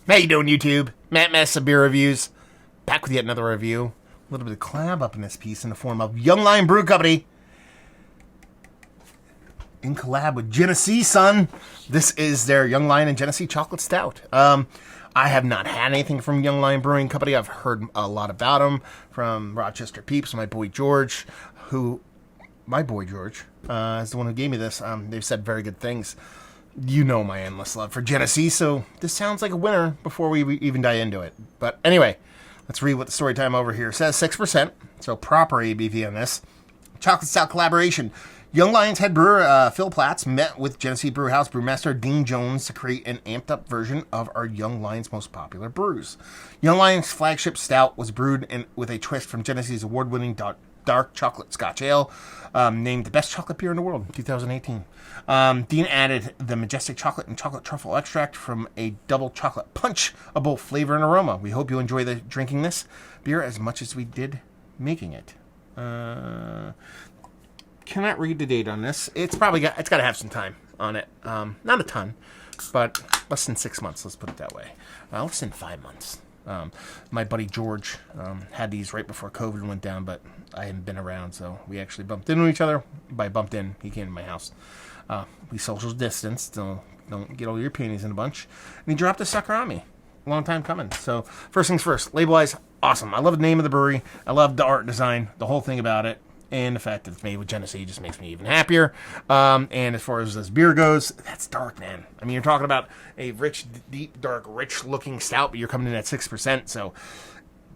How you doing, YouTube? Matt Mess of Beer Reviews. Back with yet another review. A little bit of collab up in this piece in the form of Young Lion Brew Company. In collab with Genesee, son. This is their Young Lion and Genesee Chocolate Stout. I have not had anything from Young Lion Brewing Company. I've heard a lot about them from Rochester Peeps, my boy George, is the one who gave me this. They've said very good things. You know my endless love for Genesee, so this sounds like a winner before we even dive into it. But anyway, let's read what the story time over here says. 6%, so proper ABV on this. Chocolate Stout collaboration. Young Lion's head brewer Phil Platts met with Genesee Brewhouse brewmaster Dean Jones to create an amped-up version of our Young Lion's most popular brews. Young Lion's flagship stout was brewed with a twist from Genesee's award-winning dark chocolate Scotch ale, named the best chocolate beer in the world in 2018. Dean added the majestic chocolate and chocolate truffle extract from a double chocolate punch of both flavor and aroma. We hope you enjoy drinking this beer as much as we did making it. Cannot read the date on this. It's got to have some time on it. Not a ton, but less than 6 months. Let's put it that way. Less than 5 months. My buddy George had these right before COVID went down, but I hadn't been around, so we actually bumped into each other. By bumped in, he came to my house. We social distanced, so don't get all your panties in a bunch. And he dropped a sucker on me. Long time coming. So first things first, label-wise, awesome. I love the name of the brewery. I love the art design, the whole thing about it. And the fact that it's made with Genesee just makes me even happier. And as far as this beer goes, that's dark, man. I mean, you're talking about a rich, deep, dark, rich-looking stout, but you're coming in at 6%. So,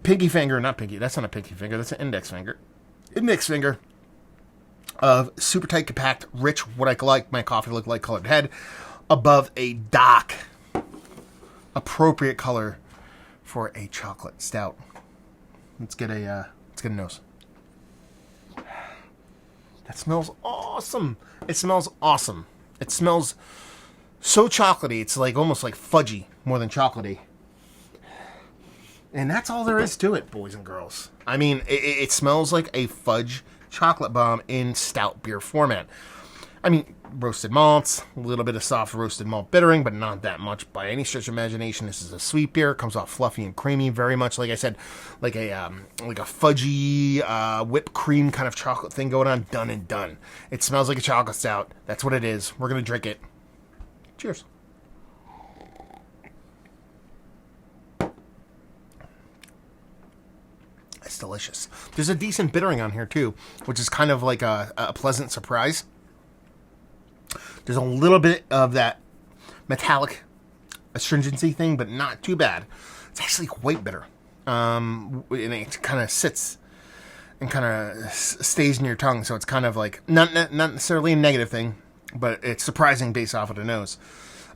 that's not a pinky finger. That's an index finger. Index finger of super tight, compact, rich, what I like my coffee look like colored head, above a dark, appropriate color for a chocolate stout. Let's get a nose. That smells awesome. It smells awesome. It smells so chocolatey. It's like almost like fudgy more than chocolatey. And that's all there is to it, boys and girls. I mean, it smells like a fudge chocolate bomb in stout beer format. I mean, roasted malts, a little bit of soft roasted malt bittering, but not that much by any stretch of imagination. This is a sweet beer. It comes off fluffy and creamy, very much like I said, like a fudgy whipped cream kind of chocolate thing going on. Done and done. It smells like a chocolate stout. That's what it is. We're gonna drink it. Cheers. It's delicious. There's a decent bittering on here too, which is kind of like a pleasant surprise. There's a little bit of that metallic astringency thing, but not too bad. It's actually quite bitter. And it kind of sits and kind of stays in your tongue, so it's kind of like, not necessarily a negative thing, but it's surprising based off of the nose.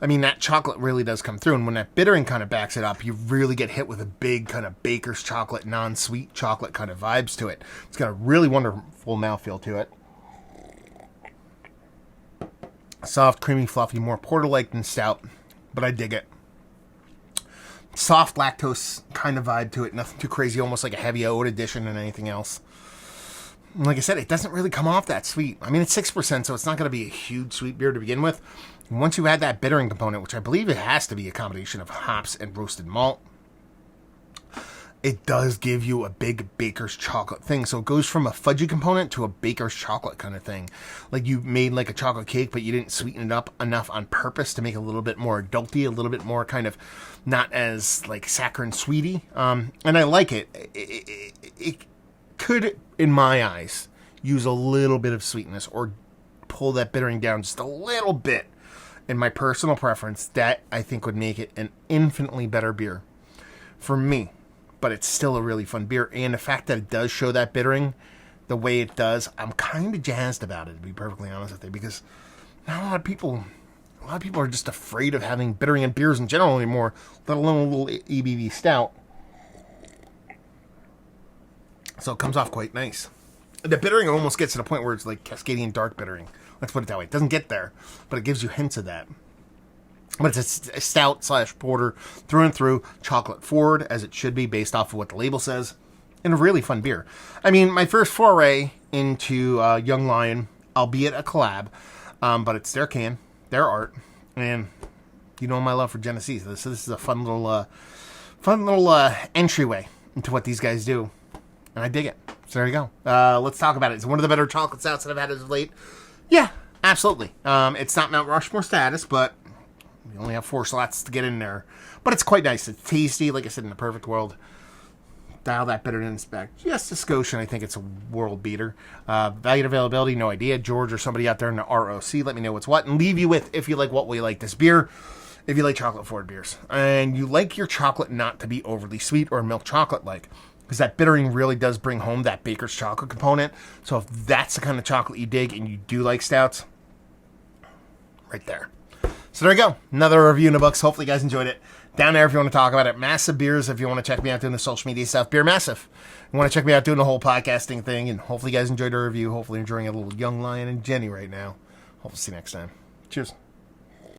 I mean, that chocolate really does come through, and when that bittering kind of backs it up, you really get hit with a big kind of baker's chocolate, non-sweet chocolate kind of vibes to it. It's got a really wonderful mouthfeel to it. Soft, creamy, fluffy, more porter-like than stout, but I dig it. Soft lactose kind of vibe to it, nothing too crazy, almost like a heavy oat addition than anything else. Like I said, it doesn't really come off that sweet. I mean, it's 6%, so it's not going to be a huge sweet beer to begin with. And once you add that bittering component, which I believe it has to be a combination of hops and roasted malt, it does give you a big baker's chocolate thing. So it goes from a fudgy component to a baker's chocolate kind of thing. Like you made like a chocolate cake, but you didn't sweeten it up enough on purpose to make it a little bit more adulty, a little bit more kind of not as like saccharine sweety. And I like it. It could, in my eyes, use a little bit of sweetness or pull that bittering down just a little bit. In my personal preference, that I think would make it an infinitely better beer for me. But it's still a really fun beer, and the fact that it does show that bittering the way it does, I'm kind of jazzed about it, to be perfectly honest with you, because not a lot of people are just afraid of having bittering in beers in general anymore, let alone a little ABV stout. So it comes off quite nice. The bittering almost gets to the point where it's like Cascadian dark bittering. Let's put it that way. It doesn't get there, but it gives you hints of that. But it's a stout / porter through and through, chocolate forward, as it should be based off of what the label says, and a really fun beer. I mean, my first foray into Young Lion, albeit a collab, but it's their can, their art, and You know my love for Genesee. So this is a fun little entryway into what these guys do. And I dig it. So there you go. Let's talk about it. It's one of the better chocolate stouts that I've had as of late. Yeah, absolutely. It's not Mount Rushmore status, but we only have 4 slots to get in there. But it's quite nice. It's tasty. Like I said, in the perfect world. Dial that bitterness back just a skosh, and I think it's a world beater. Value and availability, no idea. George or somebody out there in the ROC, let me know what's what, and leave you with if you like what we like this beer, if you like chocolate-forward beers, and you like your chocolate not to be overly sweet or milk chocolate-like, because that bittering really does bring home that baker's chocolate component. So if that's the kind of chocolate you dig and you do like stouts, right there. So there you go. Another review in the books. Hopefully you guys enjoyed it. Down there if you want to talk about it. Massive Beers if you want to check me out doing the social media stuff. Beer Massive. You want to check me out doing the whole podcasting thing. And hopefully you guys enjoyed the review. Hopefully enjoying a little Young Lion and Jenny right now. Hopefully see you next time. Cheers.